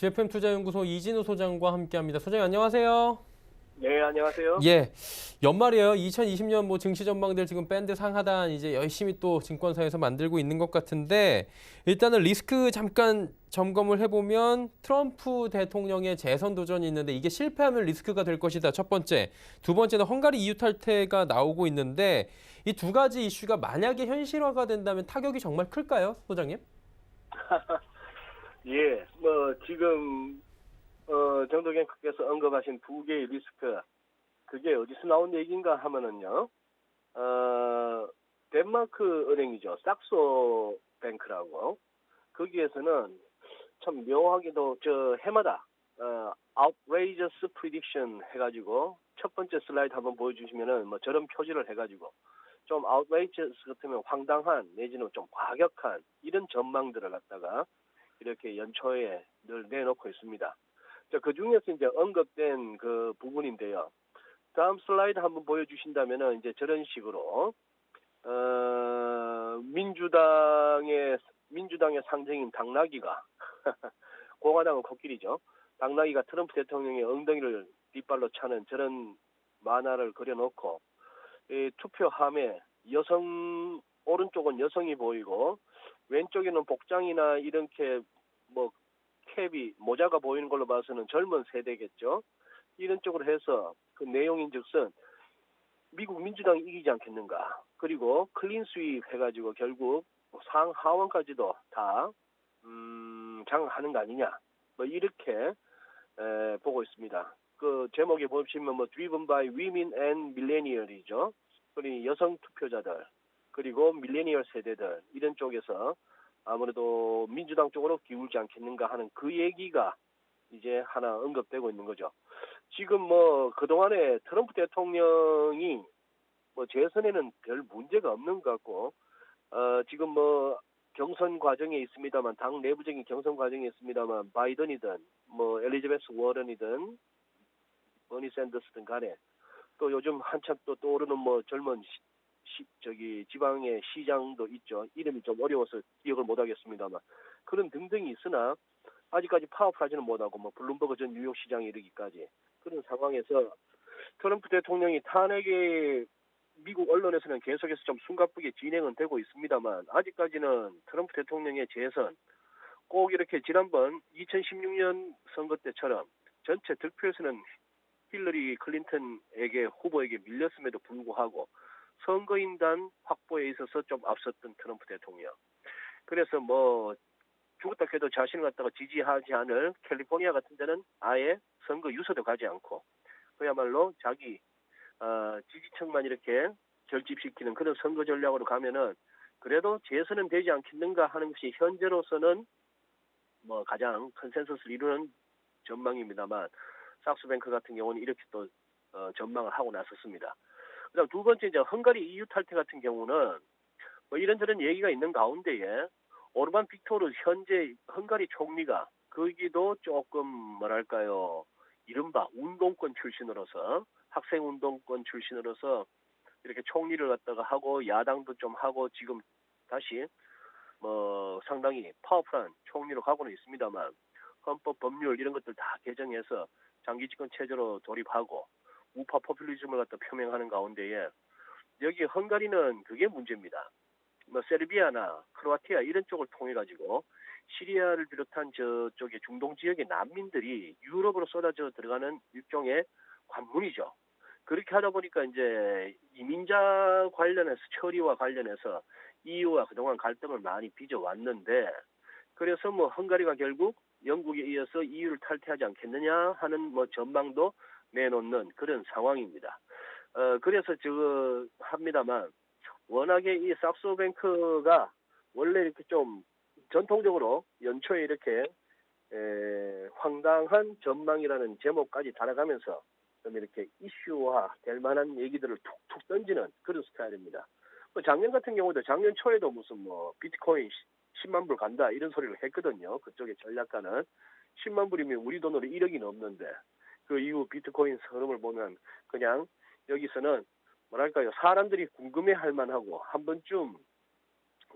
GFM 투자연구소 이진우 소장과 함께합니다. 소장님 안녕하세요. 네, 안녕하세요. 예, 연말이에요. 2020년 뭐 증시 전망들 지금 밴드 상하단 이제 열심히 또 증권사에서 만들고 있는 것 같은데 일단은 리스크 잠깐 점검을 해보면 트럼프 대통령의 재선 도전이 있는데 이게 실패하면 리스크가 될 것이다. 첫 번째. 두 번째는 헝가리 EU 탈퇴가 나오고 있는데 이 두 가지 이슈가 만약에 현실화가 된다면 타격이 정말 클까요, 소장님? 예, 지금, 정도경께서 언급하신 두 개의 리스크, 그게 어디서 나온 얘기인가 하면은요, 덴마크 은행이죠. sakso 뱅크라고. 거기에서는 참 묘하게도 해마다, outrageous prediction 해가지고, 첫 번째 슬라이드 한번 보여주시면은 저런 표지를 해가지고, 좀 outrageous 같으면 황당한, 내지는 좀 과격한, 이런 전망들을 갖다가, 이렇게 연초에 늘 내놓고 있습니다. 그 중에서 이제 언급된 그 부분인데요. 다음 슬라이드 한번 보여주신다면은 이제 저런 식으로 민주당의 상징인 당나귀가 공화당은 코끼리죠. 당나귀가 트럼프 대통령의 엉덩이를 뒷발로 차는 저런 만화를 그려놓고 이 투표함에 오른쪽은 여성이 보이고 왼쪽에는 복장이나 이렇게 캡이 모자가 보이는 걸로 봐서는 젊은 세대겠죠. 이런 쪽으로 해서 그 내용인즉슨 미국 민주당이 이기지 않겠는가. 그리고 클린 스윕 해가지고 결국 상하원까지도 다 장악하는 거 아니냐. 이렇게 보고 있습니다. 그 제목에 보시면 driven by women and millennial이죠. 그리고 여성 투표자들 그리고 밀레니얼 세대들 이런 쪽에서 아무래도 민주당 쪽으로 기울지 않겠는가 하는 그 얘기가 이제 하나 언급되고 있는 거죠. 지금 그동안에 트럼프 대통령이 재선에는 별 문제가 없는 것 같고, 지금 경선 과정에 있습니다만, 당 내부적인 경선 과정에 있습니다만, 바이든이든, 엘리자베스 워런이든, 버니 샌더스든 간에, 또 요즘 한참 또 떠오르는 젊은 지방의 시장도 있죠. 이름이 좀 어려워서 기억을 못 하겠습니다만. 그런 등등이 있으나, 아직까지 파업하지는 못하고, 블룸버그 전 뉴욕 시장에 이르기까지. 그런 상황에서 트럼프 대통령이 탄핵에 미국 언론에서는 계속해서 좀 숨가쁘게 진행은 되고 있습니다만, 아직까지는 트럼프 대통령의 재선, 꼭 이렇게 지난번 2016년 선거 때처럼 전체 득표에서는 힐러리 클린턴에게 후보에게 밀렸음에도 불구하고 선거인단 확보에 있어서 좀 앞섰던 트럼프 대통령. 그래서 죽었다 해도 자신을 갖다가 지지하지 않을 캘리포니아 같은 데는 아예 선거 유서도 가지 않고 그야말로 자기 지지층만 이렇게 결집시키는 그런 선거 전략으로 가면은 그래도 재선은 되지 않겠는가 하는 것이 현재로서는 가장 컨센서스를 이루는 전망입니다만 삭스뱅크 같은 경우는 이렇게 또 전망을 하고 나섰습니다. 그다음 두 번째 이제 헝가리 EU 탈퇴 같은 경우는 이런저런 얘기가 있는 가운데에 오르반 빅토르 현재 헝가리 총리가 거기도 조금 뭐랄까요 이른바 운동권 출신으로서 학생 운동권 출신으로서 이렇게 총리를 갖다가 하고 야당도 좀 하고 지금 다시 상당히 파워풀한 총리로 가고는 있습니다만 헌법 법률 이런 것들 다 개정해서 장기 집권 체제로 돌입하고 우파 포퓰리즘을 갖다 표명하는 가운데에 여기 헝가리는 그게 문제입니다. 세르비아나 크로아티아 이런 쪽을 통해 가지고 시리아를 비롯한 저쪽의 중동 지역의 난민들이 유럽으로 쏟아져 들어가는 일종의 관문이죠. 그렇게 하다 보니까 이제 이민자 관련해서 처리와 관련해서 EU와 그동안 갈등을 많이 빚어왔는데 그래서 헝가리가 결국 영국에 이어서 EU를 탈퇴하지 않겠느냐 하는 전망도 내놓는 그런 상황입니다. 그래서 합니다만 워낙에 이 삭소뱅크가 원래 이렇게 좀 전통적으로 연초에 이렇게 황당한 전망이라는 제목까지 달아가면서 좀 이렇게 이슈화 될 만한 얘기들을 툭툭 던지는 그런 스타일입니다. 작년 같은 경우도 작년 초에도 무슨 비트코인 10만 불 간다 이런 소리를 했거든요. 그쪽의 전략가는 10만 불이면 우리 돈으로 1억이 넘는데 그 이후 비트코인 흐름을 보면 그냥 여기서는 뭐랄까요 사람들이 궁금해할 만하고 한 번쯤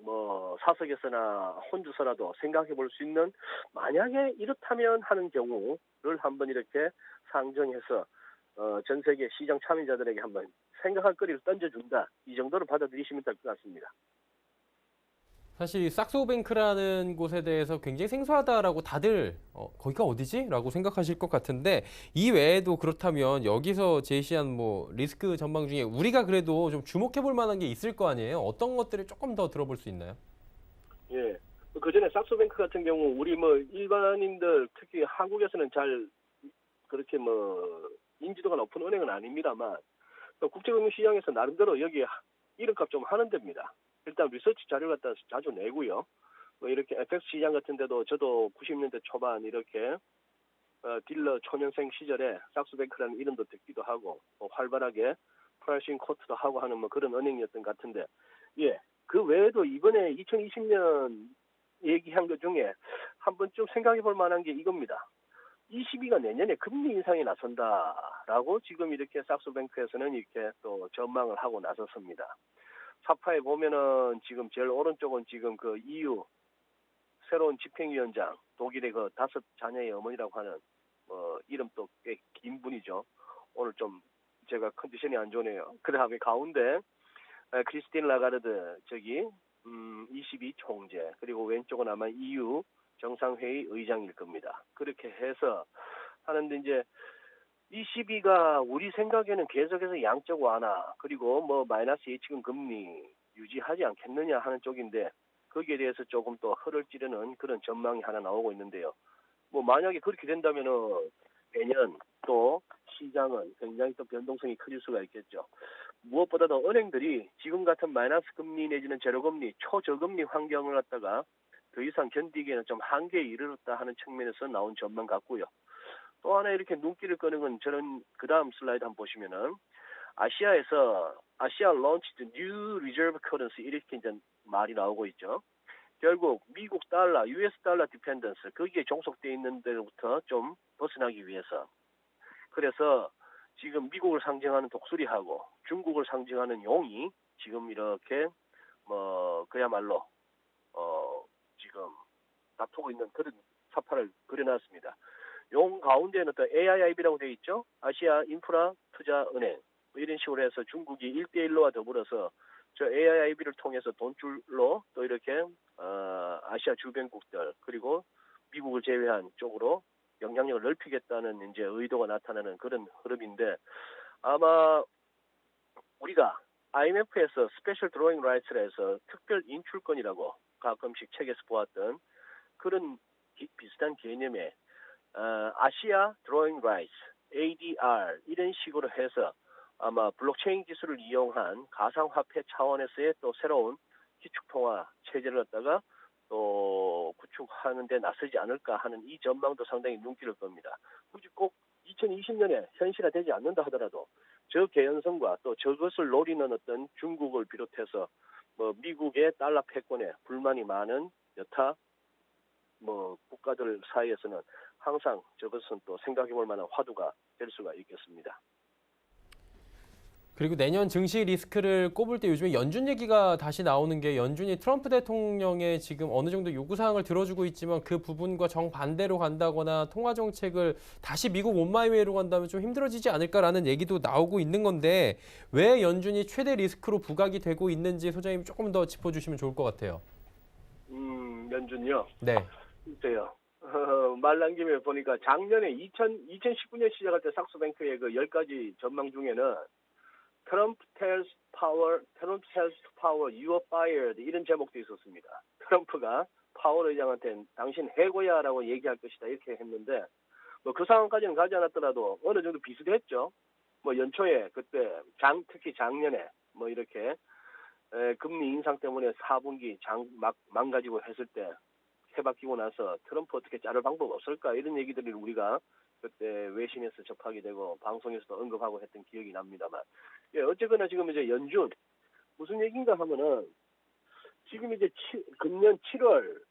뭐 사석에서나 혼주서라도 생각해 볼 수 있는 만약에 이렇다면 하는 경우를 한번 이렇게 상정해서 전 세계 시장 참여자들에게 한번 생각할 거리를 던져준다. 이 정도로 받아들이시면 될 것 같습니다. 사실 이 삭소뱅크라는 곳에 대해서 굉장히 생소하다라고 다들 거기가 어디지? 라고 생각하실 것 같은데 이 외에도 그렇다면 여기서 제시한 뭐 리스크 전망 중에 우리가 그래도 좀 주목해 볼 만한 게 있을 거 아니에요? 어떤 것들을 조금 더 들어볼 수 있나요? 예. 그 전에 삭소뱅크 같은 경우 우리 뭐 일반인들 특히 한국에서는 잘 그렇게 뭐 인지도가 높은 은행은 아닙니다만 또 국제금융시장에서 나름대로 여기 이름값 좀 하는 데입니다. 일단 리서치 자료 갖다 자주 내고요. 뭐 이렇게 FX 시장 같은 데도 저도 90년대 초반 이렇게 딜러 초년생 시절에 삭스뱅크라는 이름도 듣기도 하고 뭐 활발하게 프라이싱 코트도 하고 하는 뭐 그런 은행이었던 것 같은데 예. 그 외에도 이번에 2020년 얘기한 것 중에 한번 좀 생각해 볼 만한 게 이겁니다. ECB가 내년에 금리 인상에 나선다라고 지금 이렇게 삭스뱅크에서는 이렇게 또 전망을 하고 나섰습니다. 사파에 보면은 지금 제일 오른쪽은 지금 그 EU 새로운 집행위원장 독일의 그 5자녀의 어머니라고 하는 이름도 꽤 긴 분이죠. 오늘 좀 제가 컨디션이 안 좋네요. 그다음에 가운데 크리스틴 라가르드 저기 ECB 총재 그리고 왼쪽은 아마 EU 정상회의 의장일 겁니다. 그렇게 해서 하는데 이제 ECB가 우리 생각에는 계속해서 양적 완화 그리고 뭐 마이너스 예치금 금리 유지하지 않겠느냐 하는 쪽인데 거기에 대해서 조금 더 허를 찌르는 그런 전망이 하나 나오고 있는데요. 뭐 만약에 그렇게 된다면은 내년 또 시장은 굉장히 또 변동성이 커질 수가 있겠죠. 무엇보다도 은행들이 지금 같은 마이너스 금리 내지는 제로금리, 초저금리 환경을 갖다가 더 이상 견디기에는 좀 한계에 이르렀다 하는 측면에서 나온 전망 같고요. 또 하나 이렇게 눈길을 끄는 건 저는 그 다음 슬라이드 한번 보시면은 아시아에서 아시아 런치드 뉴 리저브 커런시 이렇게 이제 말이 나오고 있죠. 결국 미국 달러, US 달러 디펜던스 거기에 종속돼 있는 데로부터 좀 벗어나기 위해서 그래서 지금 미국을 상징하는 독수리하고 중국을 상징하는 용이 지금 이렇게 뭐 그야말로 지금 다투고 있는 그런 사파를 그려놨습니다. 용 가운데는 또 AIIB라고 되어 있죠. 아시아 인프라 투자 은행 뭐 이런 식으로 해서 중국이 1대1로와 더불어서 저 AIIB를 통해서 돈줄로 또 이렇게 아시아 주변국들 그리고 미국을 제외한 쪽으로 영향력을 넓히겠다는 이제 의도가 나타나는 그런 흐름인데 아마 우리가 IMF에서 스페셜 드로잉 라이츠라 해서 특별 인출권이라고 가끔씩 책에서 보았던 그런 비슷한 개념의 아시아 드로잉 라이츠 ADR 이런 식으로 해서 아마 블록체인 기술을 이용한 가상화폐 차원에서의 또 새로운 기축통화 체제를 갖다가 또 구축하는 데 나서지 않을까 하는 이 전망도 상당히 눈길을 겁니다. 굳이 꼭 2020년에 현실화되지 않는다 하더라도 저 개연성과 또 저것을 노리는 어떤 중국을 비롯해서 뭐 미국의 달러 패권에 불만이 많은 여타 뭐 국가들 사이에서는 항상 저것은 또 생각해 볼 만한 화두가 될 수가 있겠습니다. 그리고 내년 증시 리스크를 꼽을 때 요즘에 연준 얘기가 다시 나오는 게 연준이 트럼프 대통령의 지금 어느 정도 요구사항을 들어주고 있지만 그 부분과 정반대로 간다거나 통화 정책을 다시 미국 온마이웨이로 간다면 좀 힘들어지지 않을까라는 얘기도 나오고 있는 건데 왜 연준이 최대 리스크로 부각이 되고 있는지 소장님 조금 더 짚어주시면 좋을 것 같아요. 연준요. 네. 글쎄요. 말 나온 김에 보니까 작년에 2019년 시작할 때 삭스뱅크의 그 10가지 전망 중에는 트럼프 tells to power you are fired 이런 제목도 있었습니다. 트럼프가 파월 의장한테 당신 해고야라고 얘기할 것이다 이렇게 했는데 뭐 그 상황까지는 가지 않았더라도 어느 정도 비슷했죠. 뭐 연초에 그때 특히 작년에 뭐 이렇게 금리 인상 때문에 4분기 망가지고 했을 때 해바뀌고 나서 트럼프 어떻게 자를 방법 없을까 이런 얘기들을 우리가 그때 외신에서 접하게 되고 방송에서도 언급하고 했던 기억이 납니다만 예, 어쨌거나 지금 이제 연준 무슨 얘기인가 하면은 지금 이제 금년 7월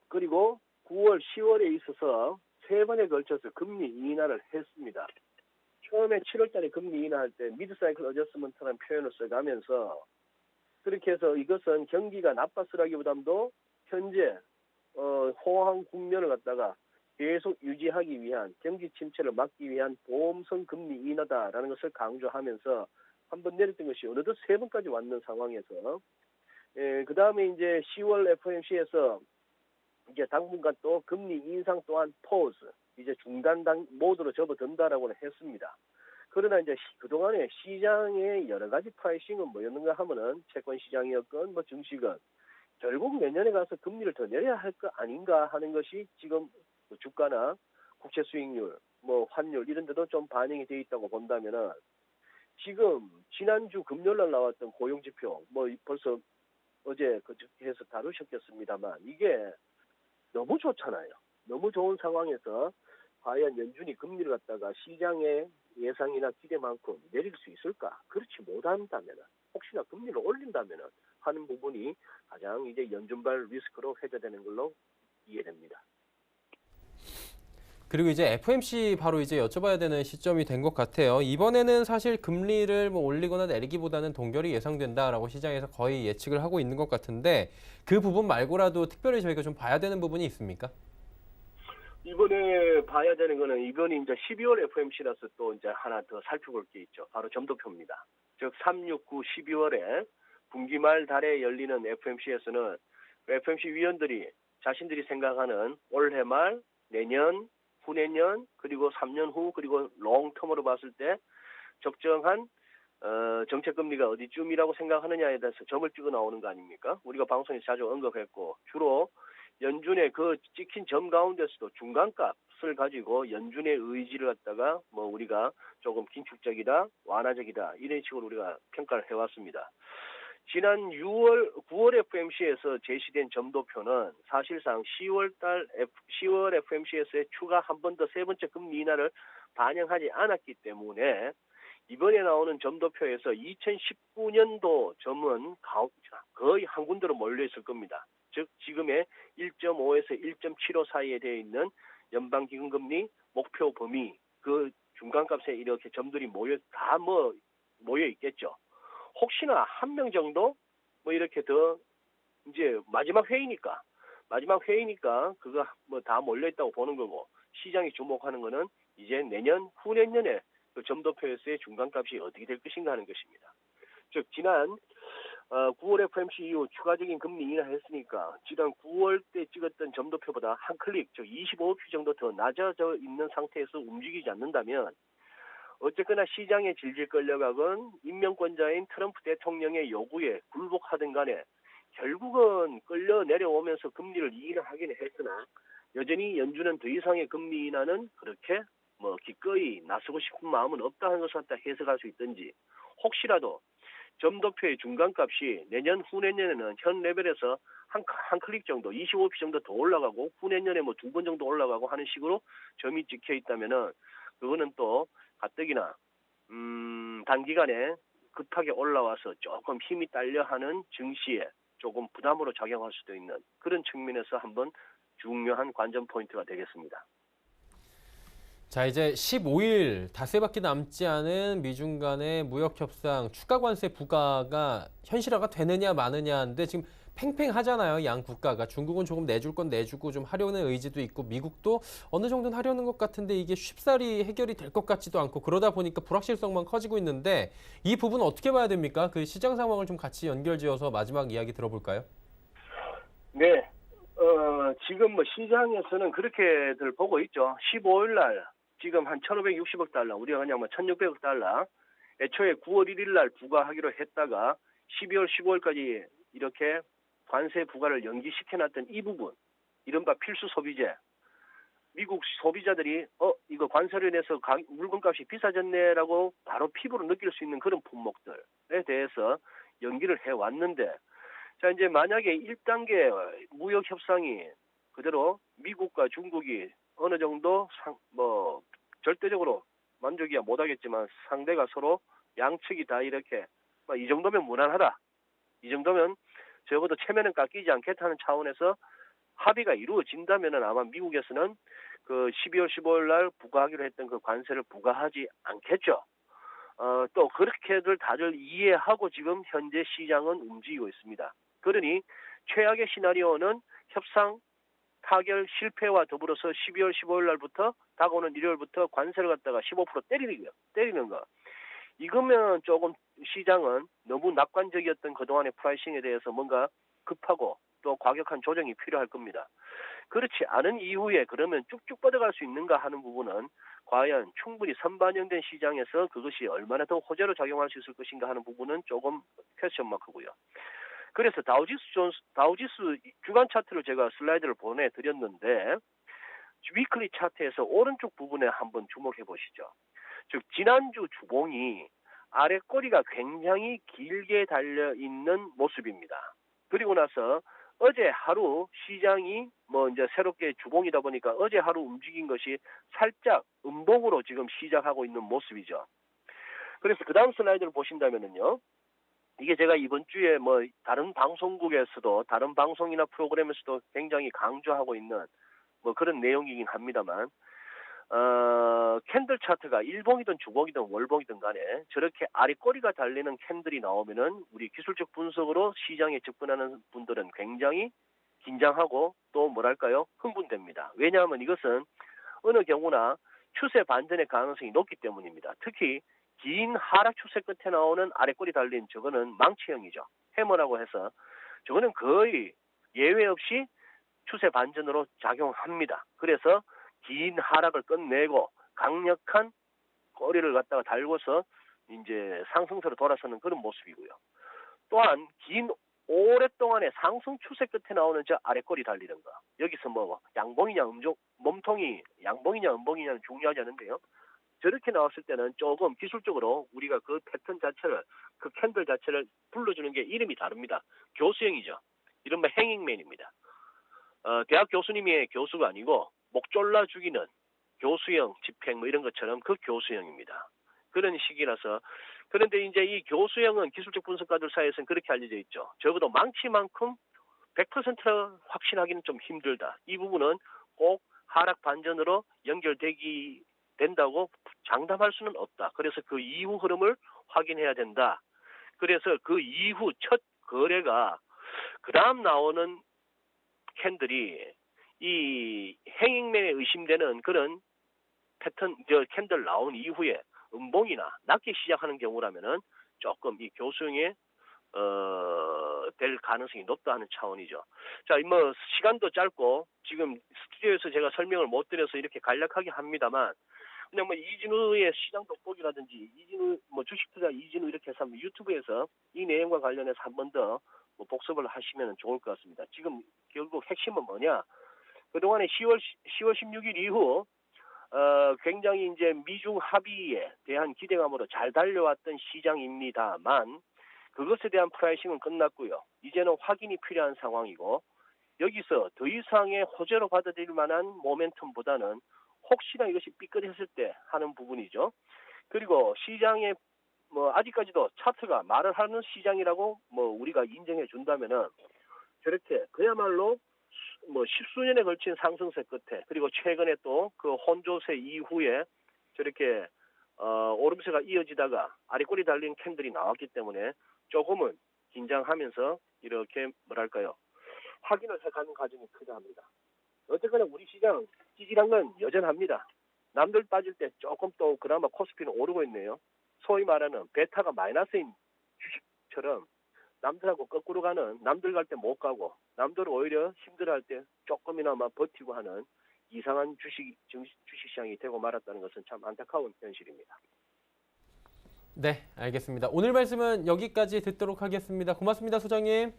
그리고 9월 10월에 있어서 세 번에 걸쳐서 금리 인하를 했습니다. 처음에 7월 달에 금리 인하할 때 미드 사이클 어저스먼트라는 표현을 써가면서 그렇게 해서 이것은 경기가 나빴으라기보다도 현재 호황 국면을 갖다가 계속 유지하기 위한 경기 침체를 막기 위한 보험성 금리 인하다라는 것을 강조하면서 한 번 내렸던 것이 어느덧 세 번까지 왔는 상황에서 그 다음에 이제 10월 FOMC에서 이제 당분간 또 금리 인상 또한 포즈 이제 중단 모드로 접어든다라고는 했습니다. 그러나 이제 그동안에 시장의 여러 가지 프라이싱은 뭐였는가 하면은 채권 시장이었건 뭐 증시건 결국 내년에 가서 금리를 더 내려야 할 거 아닌가 하는 것이 지금 뭐 주가나 국채 수익률, 뭐 환율 이런 데도 좀 반영이 돼 있다고 본다면은 지금 지난주 금요일 날 나왔던 고용 지표 뭐 벌써 어제 그해서 다루셨겠습니다만 이게 너무 좋잖아요. 너무 좋은 상황에서 과연 연준이 금리를 갖다가 시장의 예상이나 기대만큼 내릴 수 있을까? 그렇지 못한다면 혹시나 금리를 올린다면 하는 부분이 가장 이제 연준발 리스크로 회자되는 걸로 이해됩니다. 그리고 이제 FOMC 바로 이제 여쭤봐야 되는 시점이 된 것 같아요. 이번에는 사실 금리를 뭐 올리거나 내리기보다는 동결이 예상된다라고 시장에서 거의 예측을 하고 있는 것 같은데 그 부분 말고라도 특별히 저희가 좀 봐야 되는 부분이 있습니까? 이번에 봐야 되는 거는 이번이 이제 12월 FOMC라서 또 이제 하나 더 살펴볼 게 있죠. 바로 점도표입니다. 즉 3, 6, 9, 12월에 분기 말 달에 열리는 FOMC에서는 FOMC 위원들이 자신들이 생각하는 올해 말, 내년, 후내년, 그리고 3년 후, 그리고 롱텀으로 봤을 때 적정한 정책금리가 어디쯤이라고 생각하느냐에 대해서 점을 찍어 나오는 거 아닙니까? 우리가 방송에서 자주 언급했고 주로 연준의 그 찍힌 점 가운데서도 중간값을 가지고 연준의 의지를 갖다가 뭐 우리가 조금 긴축적이다, 완화적이다 이런 식으로 우리가 평가를 해왔습니다. 지난 9월 FOMC에서 제시된 점도표는 사실상 10월 FOMC에서의 추가 한 번 더 세 번째 금리 인하를 반영하지 않았기 때문에 이번에 나오는 점도표에서 2019년도 점은 거의 한 군데로 몰려 있을 겁니다. 즉 지금의 1.5에서 1.75 사이에 되어 있는 연방기금금리 목표 범위 그 중간값에 이렇게 점들이 모여 있겠죠. 혹시나 한 명 정도 뭐 이렇게 더 이제 마지막 회의니까 그거 뭐 다 몰려 있다고 보는 거고 시장이 주목하는 거는 이제 내년 후내년에 그 점도표에서의 중간값이 어떻게 될 것인가 하는 것입니다. 즉 지난 9월 FOMC 이후 추가적인 금리 인하했으니까 지난 9월 때 찍었던 점도표보다 한 클릭, 즉 25피 정도 더 낮아져 있는 상태에서 움직이지 않는다면 어쨌거나 시장에 질질 끌려가건 임명권자인 트럼프 대통령의 요구에 굴복하든 간에 결국은 끌려 내려오면서 금리를 인하하긴 했으나 여전히 연준은 더 이상의 금리 인하는 그렇게 뭐 기꺼이 나서고 싶은 마음은 없다는 것을 갖다 해석할 수 있든지 혹시라도 점도표의 중간값이 내년 후내년에는 현 레벨에서 한 클릭 정도 25피 정도 더 올라가고 후내년에 뭐 두 번 정도 올라가고 하는 식으로 점이 찍혀 있다면은 그거는 또 가뜩이나 단기간에 급하게 올라와서 조금 힘이 딸려 하는 증시에 조금 부담으로 작용할 수도 있는 그런 측면에서 한번 중요한 관전 포인트가 되겠습니다. 자, 이제 15일 닷새밖에 남지 않은 미중 간의 무역 협상 추가 관세 부과가 현실화가 되느냐 마느냐인데 지금 팽팽하잖아요. 양 국가가. 중국은 조금 내줄 건 내주고 좀 하려는 의지도 있고 미국도 어느 정도는 하려는 것 같은데 이게 쉽사리 해결이 될 것 같지도 않고 그러다 보니까 불확실성만 커지고 있는데 이 부분은 어떻게 봐야 됩니까? 그 시장 상황을 좀 같이 연결지어서 마지막 이야기 들어볼까요? 네. 지금 뭐 시장에서는 그렇게들 보고 있죠. 15일 날 지금 한 1,560억 달러, 우리가 그냥 뭐 1,600억 달러, 애초에 9월 1일 날 부과하기로 했다가 12월, 15일까지 이렇게 관세 부과를 연기시켜놨던 이 부분, 이른바 필수 소비재. 미국 소비자들이 이거 관세를 내서 물건값이 비싸졌네라고 바로 피부로 느낄 수 있는 그런 품목들에 대해서 연기를 해왔는데 자 이제 만약에 1단계 무역 협상이 그대로 미국과 중국이 어느 정도 절대적으로 만족이야 못하겠지만 상대가 서로 양측이 다 이렇게 이 정도면 무난하다. 이 정도면 적어도 체면은 깎이지 않겠다는 차원에서 합의가 이루어진다면은 아마 미국에서는 그 12월 15일 날 부과하기로 했던 그 관세를 부과하지 않겠죠. 또 그렇게들 다들 이해하고 지금 현재 시장은 움직이고 있습니다. 그러니 최악의 시나리오는 협상 타결 실패와 더불어서 12월 15일 날부터 다가오는 일요일부터 관세를 갖다가 15% 때리는 거. 이거면 조금 시장은 너무 낙관적이었던 그동안의 프라이싱에 대해서 뭔가 급하고 또 과격한 조정이 필요할 겁니다. 그렇지 않은 이후에 그러면 쭉쭉 뻗어갈 수 있는가 하는 부분은 과연 충분히 선반영된 시장에서 그것이 얼마나 더 호재로 작용할 수 있을 것인가 하는 부분은 조금 퀘스천 마크고요. 그래서 다우지수 주간 차트를 제가 슬라이드를 보내드렸는데 위클리 차트에서 오른쪽 부분에 한번 주목해 보시죠. 즉 지난주 주봉이 아래 꼬리가 굉장히 길게 달려 있는 모습입니다. 그리고 나서 어제 하루 시장이 이제 새롭게 주봉이다 보니까 어제 하루 움직인 것이 살짝 음봉으로 지금 시작하고 있는 모습이죠. 그래서 그 다음 슬라이드를 보신다면은요. 이게 제가 이번 주에 다른 방송국에서도 다른 방송이나 프로그램에서도 굉장히 강조하고 있는 그런 내용이긴 합니다만 캔들 차트가 일봉이든 주봉이든 월봉이든 간에 저렇게 아래꼬리가 달리는 캔들이 나오면은 우리 기술적 분석으로 시장에 접근하는 분들은 굉장히 긴장하고 또 흥분됩니다. 왜냐하면 이것은 어느 경우나 추세 반전의 가능성이 높기 때문입니다. 특히 긴 하락 추세 끝에 나오는 아래꼬리 달린 저거는 망치형이죠. 해머라고 해서 저거는 거의 예외 없이 추세 반전으로 작용합니다. 그래서 긴 하락을 끝내고 강력한 꼬리를 갖다가 달고서 이제 상승세로 돌아서는 그런 모습이고요. 또한 긴 오랫동안의 상승 추세 끝에 나오는 저 아래꼬리 달리는 거. 여기서 양봉이냐 몸통이 양봉이냐 음봉이냐는 중요하지 않은데요. 저렇게 나왔을 때는 조금 기술적으로 우리가 그 패턴 자체를 그 캔들 자체를 불러주는 게 이름이 다릅니다. 교수형이죠. 이른바 행잉맨입니다. 대학 교수님이 교수가 아니고 목 졸라 죽이는 교수형 집행 이런 것처럼 그 교수형입니다. 그런 식이라서 그런데 이제 이 교수형은 기술적 분석가들 사이에서는 그렇게 알려져 있죠. 적어도 망치만큼 100% 확신하기는 좀 힘들다. 이 부분은 꼭 하락 반전으로 연결되기 된다고 장담할 수는 없다. 그래서 그 이후 흐름을 확인해야 된다. 그래서 그 이후 첫 거래가 그 다음 나오는 캔들이 이 행잉맨에 의심되는 그런 패턴 캔들 나온 이후에 음봉이나 낮게 시작하는 경우라면은 조금 이 교수형에 될 가능성이 높다 하는 차원이죠. 자, 시간도 짧고 지금 스튜디오에서 제가 설명을 못 드려서 이렇게 간략하게 합니다만 그냥 이진우의 시장 돋보기라든지 이진우 주식 투자 이진우 이렇게 해서 유튜브에서 이 내용과 관련해서 한 번 더 복습을 하시면 좋을 것 같습니다. 지금 결국 핵심은 뭐냐? 그동안에 10월 16일 이후 굉장히 이제 미중 합의에 대한 기대감으로 잘 달려왔던 시장입니다만 그것에 대한 프라이싱은 끝났고요. 이제는 확인이 필요한 상황이고 여기서 더 이상의 호재로 받아들일 만한 모멘텀보다는 혹시나 이것이 삐끗했을 때 하는 부분이죠. 그리고 시장에 아직까지도 차트가 말을 하는 시장이라고 우리가 인정해 준다면은 저렇게 그야말로 십수년에 걸친 상승세 끝에 그리고 최근에 또 그 혼조세 이후에 저렇게 오름세가 이어지다가 아래꼬리 달린 캔들이 나왔기 때문에 조금은 긴장하면서 이렇게 확인을 해가는 과정이 크다 합니다. 어쨌거나 우리 시장 찌질한 건 여전합니다. 남들 빠질 때 조금 또 그나마 코스피는 오르고 있네요. 소위 말하는 베타가 마이너스인 주식처럼 남들하고 거꾸로 가는 남들 갈 때 못 가고 남들 오히려 힘들어할 때 조금이나마 버티고 하는 이상한 주식시장이 되고 말았다는 것은 참 안타까운 현실입니다. 네, 알겠습니다. 오늘 말씀은 여기까지 듣도록 하겠습니다. 고맙습니다, 소장님.